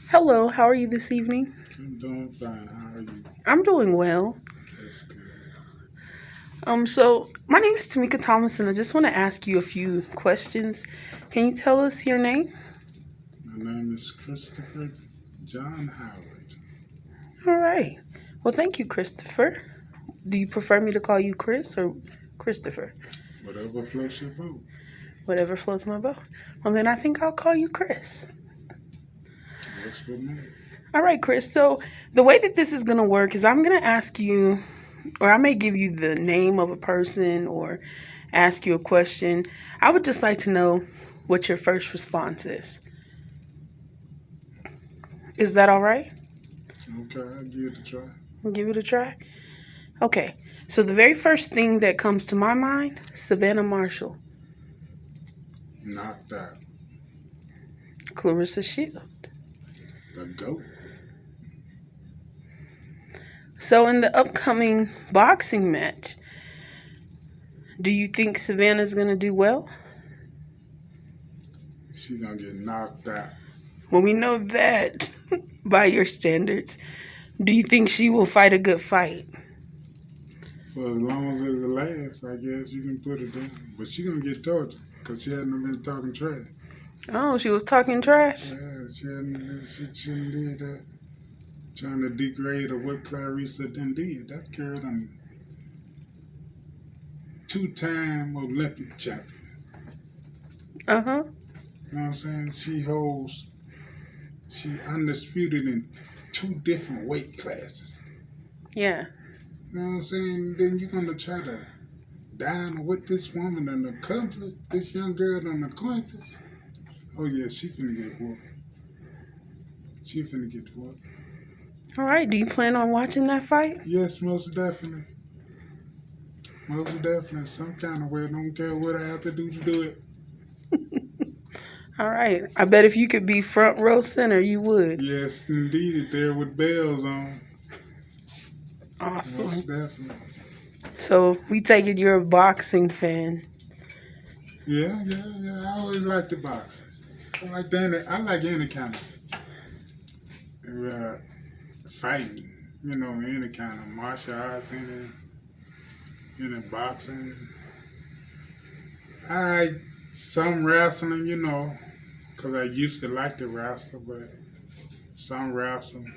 Hello, how are you this evening? I'm doing fine. How are you? I'm doing well. That's good. So my name is Tamika Thomas, and I just want to ask you a few questions. Can you tell us your name? My name is Christopher John Howard. All right. Well, thank you, Christopher. Do you prefer me to call you Chris or Christopher? Whatever floats your boat. Whatever floats my boat. Well, then I think I'll call you Chris. Works for me. All right, Chris. So the way that this is going to work is I'm going to ask you, or I may give you the name of a person or ask you a question. I would just like to know what your first response is. Is that all right? Okay, I'll give it a try. I'll give it a try. Okay. So the very first thing that comes to my mind, Savannah Marshall, Knocked out. Clarissa Shield. The GOAT. So in the upcoming boxing match, do you think Savannah's going to do well? She gonna get knocked out. Well, we know that by your standards. Do you think she will fight a good fight? For as long as it lasts, I guess you can put it down. But she gonna get tortured because she hadn't been talking trash. Oh, she was talking trash? Yeah, she shouldn't did that. Trying to degrade or what Clarissa done did. That girl done two-time Olympic champion. Uh-huh. You know what I'm saying? She undisputed in two different weight classes. Yeah. You know what I'm saying? Then you're gonna try to dine with this woman and the conflict, this young girl on the acquaintance. Oh yeah, she finna get whooped. She finna get whooped. All right. Do you plan on watching that fight? Yes, most definitely. Most definitely. Some kind of way. Don't care what I have to do it. All right. I bet if you could be front row center, you would. Yes, indeed. It there with bells on. Awesome. Most definitely. So we take it you're a boxing fan. Yeah. I always liked the boxing. I like any kind of fighting. You know, any kind of martial arts, any boxing. I like some wrestling, because I used to like to wrestle, but some wrestling.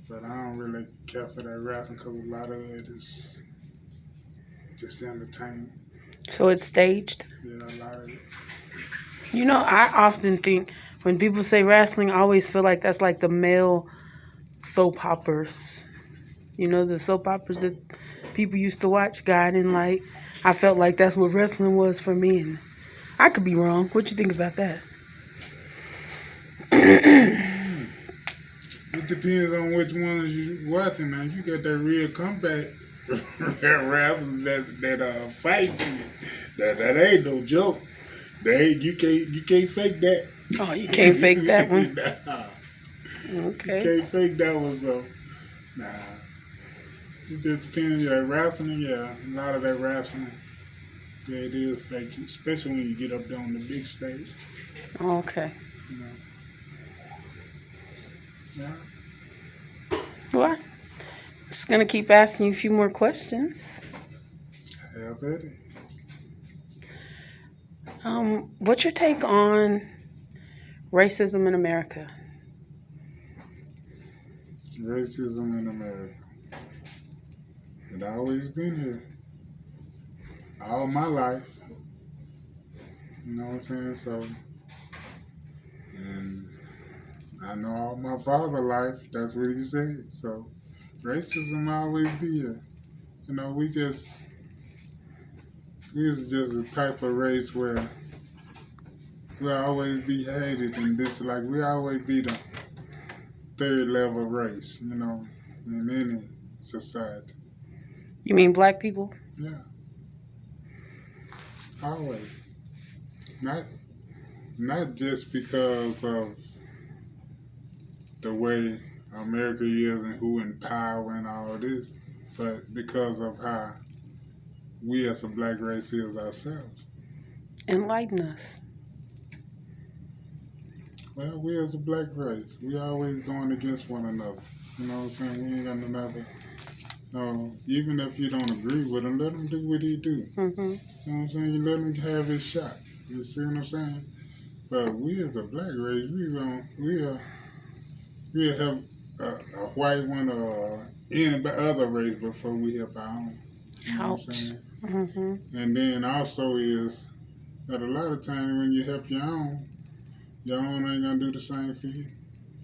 But I don't really care for that wrestling because a lot of it is just entertainment. So it's staged. Yeah, a lot of it. I often think when people say wrestling, I always feel like that's like the male soap operas. The soap operas that people used to watch. God, I didn't like. I felt like that's what wrestling was for me, and I could be wrong. What you think about that? It depends on which ones you watching. Now you got that real comeback rappers that fight you. That ain't no joke. You can't fake that. Oh, you can't fake that one. Nah, Okay. you can't fake that one. So nah, it just depends. Yeah, wrestling. Yeah, a lot of that wrestling. Yeah, it is fake, especially when you get up there on the big stage. Okay. You know. Yeah. Well, just gonna keep asking you a few more questions. Have at it. What's your take on racism in America? Racism in America. It always been here. All my life. You know what I'm saying? So, and I know all my father life. That's what he said. So, racism always be here. We is just a type of race where we always be hated and disliked. We always be the third level race. In any society. You mean black people? Yeah, always. Not not just because of the way America is and who in power and all this, but because of how we as a black race is ourselves. Enlighten us. Well, we as a black race, we always going against one another. You know what I'm saying? We ain't got another. No, even if you don't agree with him, let him do what he do. Mm-hmm. You know what I'm saying? You let him have his shot. You see what I'm saying? But we as a black race, we have a white one or any other race before we help our own. You know what I'm Ouch. saying? Mm-hmm. And then also is that a lot of times when you help your own ain't gonna do the same for you.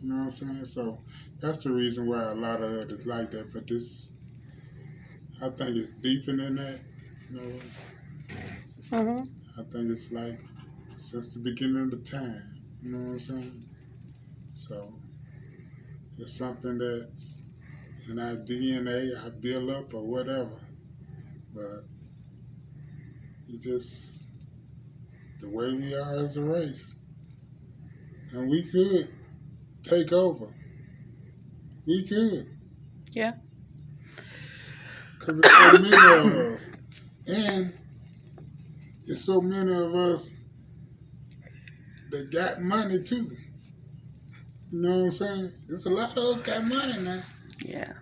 You know what I'm saying? So that's the reason why a lot of it is like that. But this, I think it's deeper than that. You know, Mm-hmm. I think it's like since the beginning of the time. You know what I'm saying? So it's something that's in our DNA, I build up or whatever. But it just the way we are as a race, and we could take over. We could, Yeah. because there's so many of us, and there's so many of us that got money too. You know what I'm saying? There's a lot of us got money now. Yeah.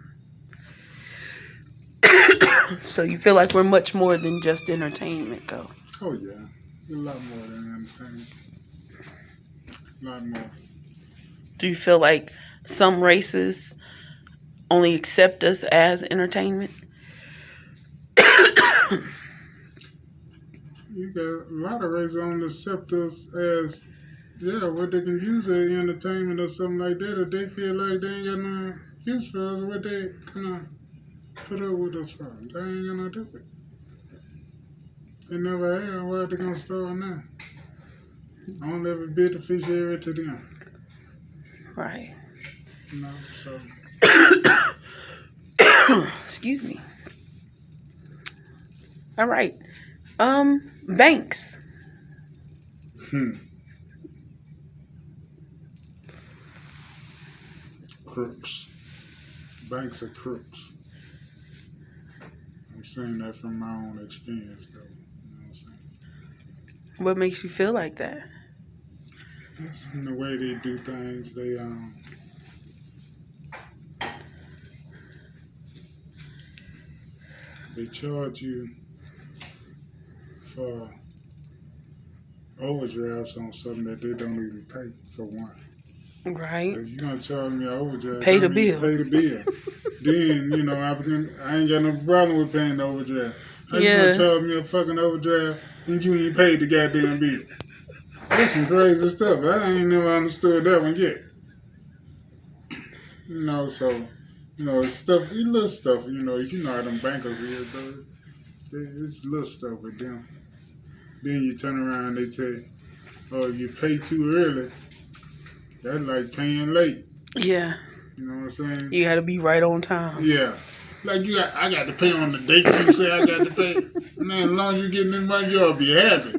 So you feel like we're much more than just entertainment, though. Oh yeah, a lot more than entertainment. A lot more. Do you feel like some races only accept us as entertainment? You got a lot of races on accept us as what they can use as entertainment or something like that. If they feel like they ain't got no use for us, what they gonna put up with us for? They ain't gonna do it. They never have. Why they gonna start now? I don't ever bid the fish area to them. Right. You know, so Excuse me. All right. Banks. crooks. Banks are crooks. I'm saying that from my own experience, though. You know what I'm saying? What makes you feel like that? That's in the way they do things. They charge you for overdrafts on something that they don't even pay for one. Right. If you're gonna charge me an overdraft, Pay the I mean bill. pay the bill. Then, I ain't got no problem with paying the overdraft. How you gonna Yeah. charge me a fucking overdraft and you ain't paid the goddamn bill? That's some crazy stuff. I ain't never understood that one yet. So it's stuff, it's little stuff, you know how them bankers is, though. It's little stuff with them. Then you turn around and they tell you, oh, if you pay too early, that's like paying late. Yeah. You know what I'm saying? You got to be right on time. Yeah. Like I got to pay on the date you say I got to pay. Man, as long as you getting this money, you ought to be happy.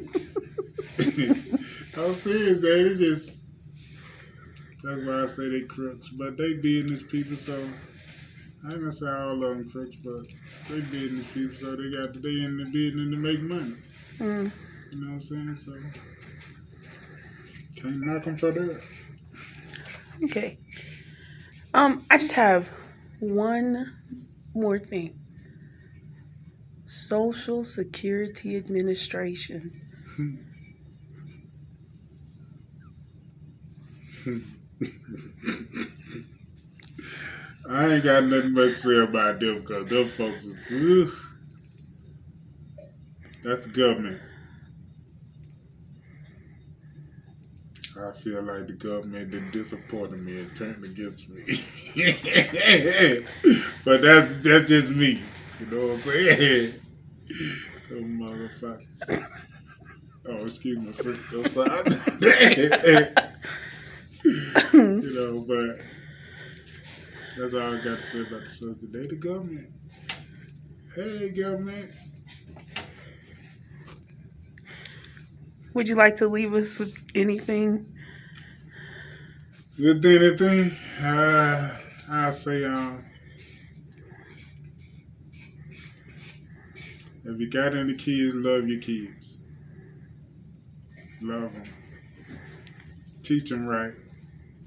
I'm serious, man. It's just, that's why I say they crooks. But they business people, so I ain't gonna say all of them crooks, but they business people, so they in the business to make money. Mm. You know what I'm saying? So can't knock them for that. Okay. I just have one more thing. Social Security Administration. I ain't got nothing much to say about them because them folks is, that's the government. I feel like the government did disappointed me and turned against me. But that's just me. You know what I'm saying? Some motherfuckers. Oh, excuse me, freak. I'm sorry. But that's all I got to say about the subject. They the government. Hey, government. Would you like to leave us with anything? With anything, I say, if you got any kids, love your kids. Love them. Teach them right.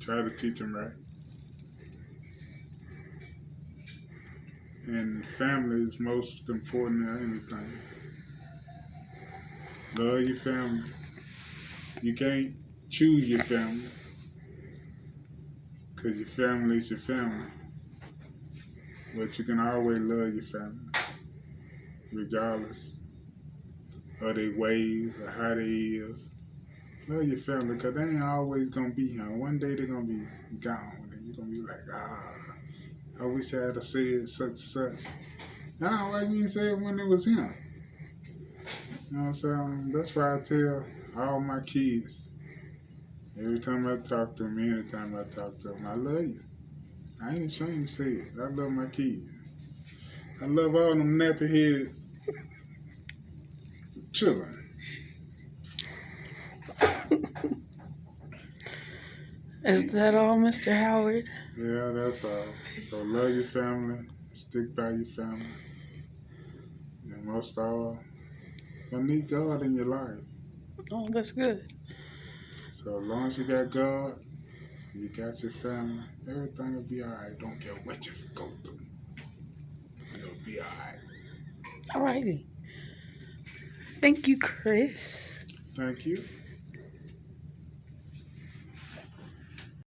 Try to teach them right. And family is most important than anything. Love your family. You can't choose your family because your family is your family. But you can always love your family, regardless of their ways or how they is. Love your family because they ain't always going to be here. One day they're going to be gone. And you're going to be like, I wish I had said such and such. Nah, why you didn't say it when it was him? You know what I'm saying? That's why I tell all my kids, every time I talk to them, anytime I talk to them, I love you. I ain't ashamed to say it. I love my kids. I love all them nappy-headed children. Is that all, Mr. Howard? Yeah, that's all. So love your family. Stick by your family. And most of all, you need God in your life. Oh, that's good. So as long as you got God, you got your family, everything will be all right. Don't care what you go through. It'll be all right. All righty. Thank you, Chris. Thank you.